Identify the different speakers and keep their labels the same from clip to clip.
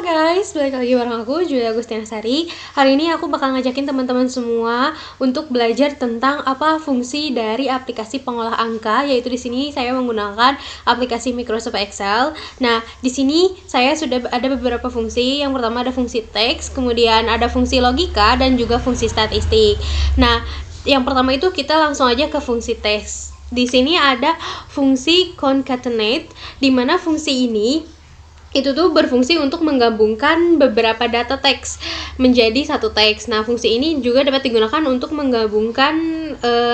Speaker 1: guys, balik lagi bareng aku Julia Agustina Sari. Hari ini aku bakal ngajakin teman-teman semua untuk belajar tentang apa fungsi dari aplikasi pengolah angka, yaitu di sini saya menggunakan aplikasi Microsoft Excel. Nah, di sini saya sudah ada beberapa fungsi. Yang pertama ada fungsi teks, kemudian ada fungsi logika dan juga fungsi statistik. Nah, yang pertama itu kita langsung aja ke fungsi teks. Di sini ada fungsi concatenate, di mana fungsi ini itu tuh berfungsi untuk menggabungkan beberapa data teks menjadi satu teks. Nah, fungsi ini juga dapat digunakan untuk menggabungkan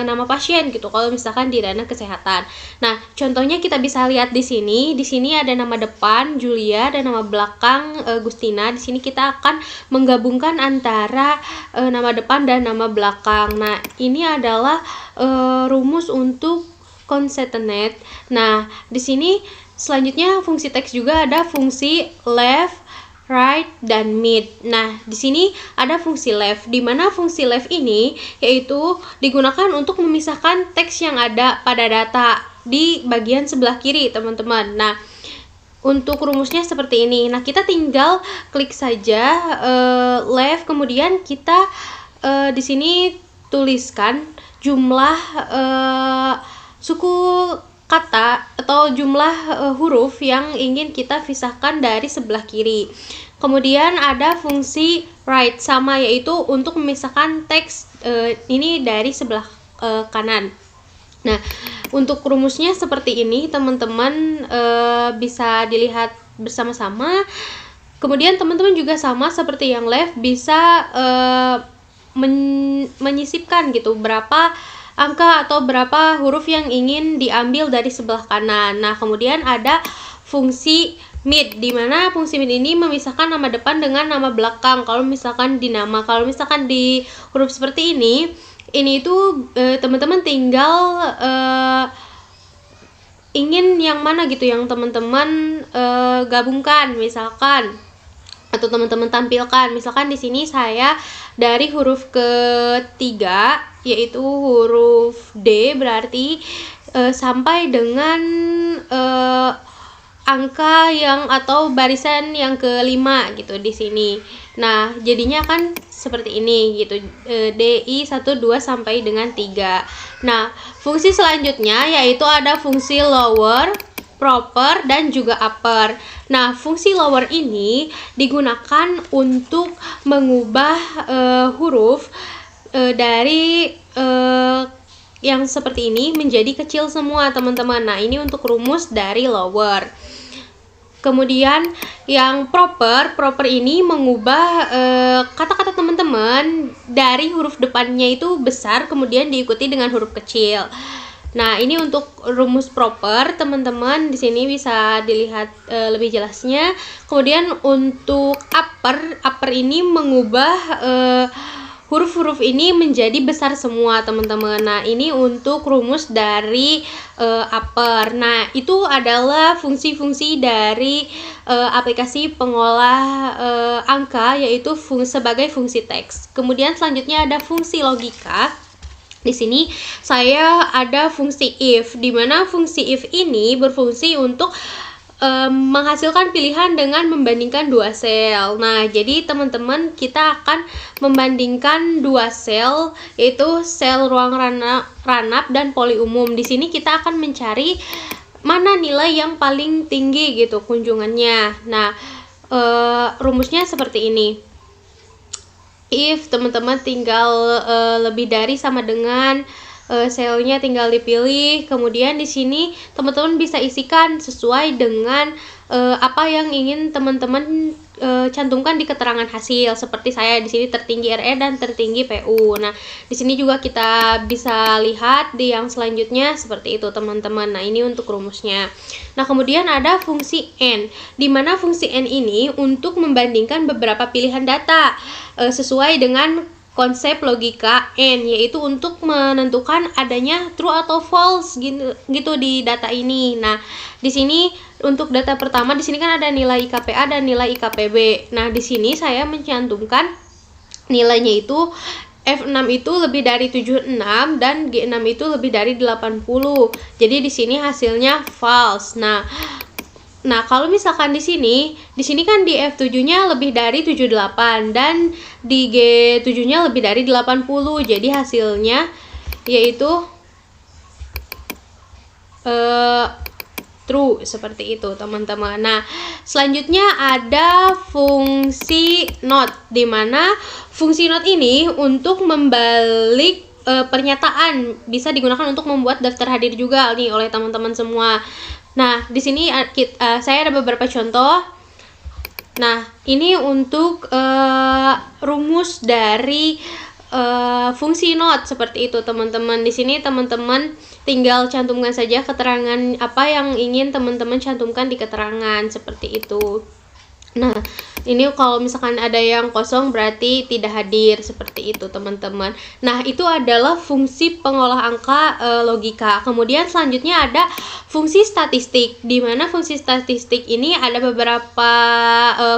Speaker 1: nama pasien gitu kalau misalkan di dana kesehatan. Nah, contohnya kita bisa lihat di sini. Di sini ada nama depan Julia dan nama belakang Gustina. Di sini kita akan menggabungkan antara nama depan dan nama belakang. Nah, ini adalah rumus untuk concatenate. Nah, di sini selanjutnya fungsi teks juga ada fungsi left, right, dan mid. Nah, di sini ada fungsi left, di mana fungsi left ini yaitu digunakan untuk memisahkan teks yang ada pada data di bagian sebelah kiri, teman-teman. Nah, untuk rumusnya seperti ini. Nah, kita tinggal klik saja left, kemudian kita di sini tuliskan jumlah suku kata atau jumlah huruf yang ingin kita pisahkan dari sebelah kiri. Kemudian ada fungsi right, sama, yaitu untuk memisahkan teks ini dari sebelah kanan. Nah, untuk rumusnya seperti ini, teman-teman bisa dilihat bersama-sama. Kemudian teman-teman juga sama seperti yang left, bisa menyisipkan gitu berapa angka atau berapa huruf yang ingin diambil dari sebelah kanan. Nah, kemudian ada fungsi mid, di mana fungsi mid ini memisahkan nama depan dengan nama belakang. Kalau misalkan di nama, kalau misalkan di huruf seperti ini itu teman-teman tinggal ingin yang mana gitu yang teman-teman gabungkan misalkan, atau teman-teman tampilkan. Misalkan di sini saya dari huruf ketiga, yaitu huruf D, berarti sampai dengan angka yang atau barisan yang kelima gitu di sini. Nah, jadinya kan seperti ini gitu, DI 1, 2 sampai dengan 3. Nah, fungsi selanjutnya yaitu ada fungsi lower, proper, dan juga upper. Nah, fungsi lower ini digunakan untuk mengubah huruf dari yang seperti ini menjadi kecil semua, teman-teman. Nah, ini untuk rumus dari lower. Kemudian yang proper ini mengubah kata-kata teman-teman dari huruf depannya itu besar, kemudian diikuti dengan huruf kecil. Nah, ini untuk rumus proper, teman-teman. Di sini bisa dilihat lebih jelasnya. Kemudian untuk upper ini mengubah huruf-huruf ini menjadi besar semua, teman-teman. Nah, ini untuk rumus dari upper. Nah, itu adalah fungsi-fungsi dari aplikasi pengolah angka, yaitu sebagai fungsi teks. Kemudian selanjutnya ada fungsi logika. Di sini saya ada fungsi if, di mana fungsi if ini berfungsi untuk menghasilkan pilihan dengan membandingkan dua sel. Nah, jadi teman-teman kita akan membandingkan dua sel, yaitu sel ruang ranap dan poli umum. Di sini kita akan mencari mana nilai yang paling tinggi gitu kunjungannya. Nah, rumusnya seperti ini. If teman-teman tinggal lebih dari sama dengan selnya tinggal dipilih. Kemudian di sini teman-teman bisa isikan sesuai dengan apa yang ingin teman-teman cantumkan di keterangan hasil. Seperti saya di sini tertinggi RE dan tertinggi PU. Nah, di sini juga kita bisa lihat di yang selanjutnya seperti itu, teman-teman. Nah, ini untuk rumusnya. Nah, kemudian ada fungsi N, di mana fungsi N ini untuk membandingkan beberapa pilihan data sesuai dengan konsep logika N, yaitu untuk menentukan adanya true atau false gitu di data ini. Nah, di sini untuk data pertama di sini kan ada nilai IKPA dan nilai IKPB. Nah, di sini saya mencantumkan nilainya itu F6 itu lebih dari 76 dan G6 itu lebih dari 80. Jadi di sini hasilnya false. Nah, Nah, kalau misalkan di sini kan di F7-nya lebih dari 78 dan di G7-nya lebih dari 80. Jadi hasilnya yaitu true, seperti itu teman-teman. Nah, selanjutnya ada fungsi not, dimana fungsi not ini untuk membalik pernyataan, bisa digunakan untuk membuat daftar hadir juga nih oleh teman-teman semua. Nah, di sini saya ada beberapa contoh. Nah, ini untuk rumus dari fungsi not seperti itu teman-teman. Di sini teman-teman tinggal cantumkan saja keterangan apa yang ingin teman-teman cantumkan di keterangan seperti itu. Nah, ini kalau misalkan ada yang kosong berarti tidak hadir, seperti itu teman-teman. Nah, itu adalah fungsi pengolah angka logika. Kemudian selanjutnya ada fungsi statistik, di mana fungsi statistik ini ada beberapa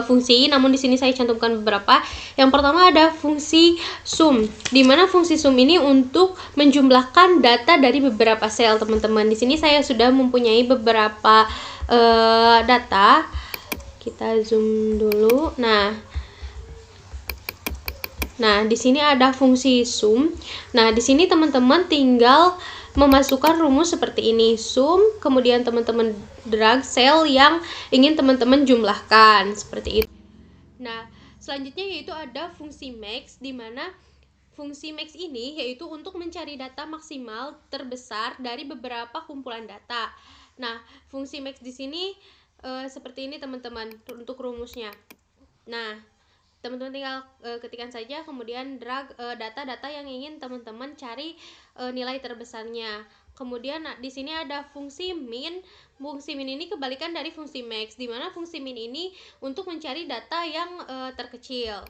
Speaker 1: fungsi, namun di sini saya cantumkan beberapa. Yang pertama ada fungsi sum, di mana fungsi sum ini untuk menjumlahkan data dari beberapa sel teman-teman. Di sini saya sudah mempunyai beberapa data. Kita zoom dulu. Nah, di sini ada fungsi sum. Nah, di sini teman-teman tinggal memasukkan rumus seperti ini. Sum, kemudian teman-teman drag sel yang ingin teman-teman jumlahkan, seperti itu. Nah, selanjutnya yaitu ada fungsi max, di mana fungsi max ini yaitu untuk mencari data maksimal terbesar dari beberapa kumpulan data. Nah, fungsi max di sini seperti ini teman-teman untuk rumusnya. Nah, teman-teman tinggal ketikkan saja, kemudian drag data-data yang ingin teman-teman cari nilai terbesarnya. Kemudian di sini ada fungsi min. Fungsi min ini kebalikan dari fungsi max, di mana fungsi min ini untuk mencari data yang terkecil.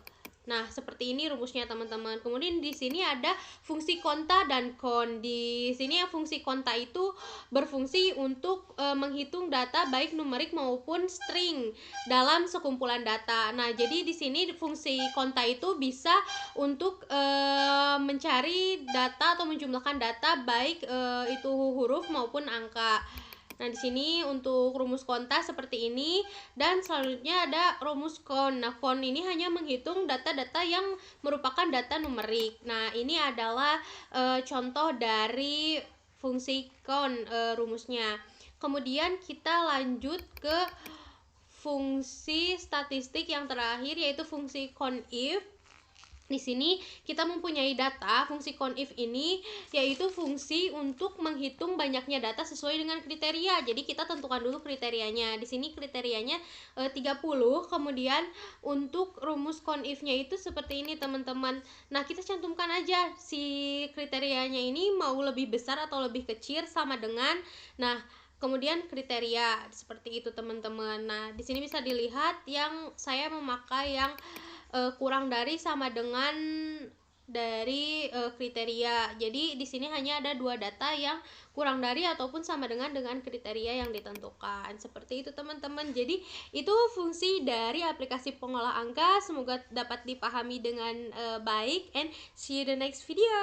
Speaker 1: Nah, seperti ini rumusnya teman-teman. Kemudian di sini ada fungsi konta dan kon. Di sini fungsi konta itu berfungsi untuk menghitung data baik numerik maupun string dalam sekumpulan data. Nah, jadi di sini fungsi konta itu bisa untuk mencari data atau menjumlahkan data baik itu huruf maupun angka. Nah, di sini untuk rumus konta seperti ini, dan selanjutnya ada rumus kon. Nah, kon ini hanya menghitung data-data yang merupakan data numerik. Nah, ini adalah contoh dari fungsi kon rumusnya. Kemudian kita lanjut ke fungsi statistik yang terakhir, yaitu fungsi conif. Di sini kita mempunyai data. Fungsi conif ini yaitu fungsi untuk menghitung banyaknya data sesuai dengan kriteria. Jadi kita tentukan dulu kriterianya. Di sini kriterianya 30. Kemudian untuk rumus conif-nya itu seperti ini teman-teman. Nah, kita cantumkan aja si kriterianya ini mau lebih besar atau lebih kecil sama dengan, nah, kemudian kriteria seperti itu teman-teman. Nah, di sini bisa dilihat yang saya memakai yang kurang dari sama dengan dari kriteria. Jadi di sini hanya ada dua data yang kurang dari ataupun sama dengan kriteria yang ditentukan. Seperti itu teman-teman. Jadi itu fungsi dari aplikasi pengolah angka. Semoga dapat dipahami dengan baik, and see you the next video.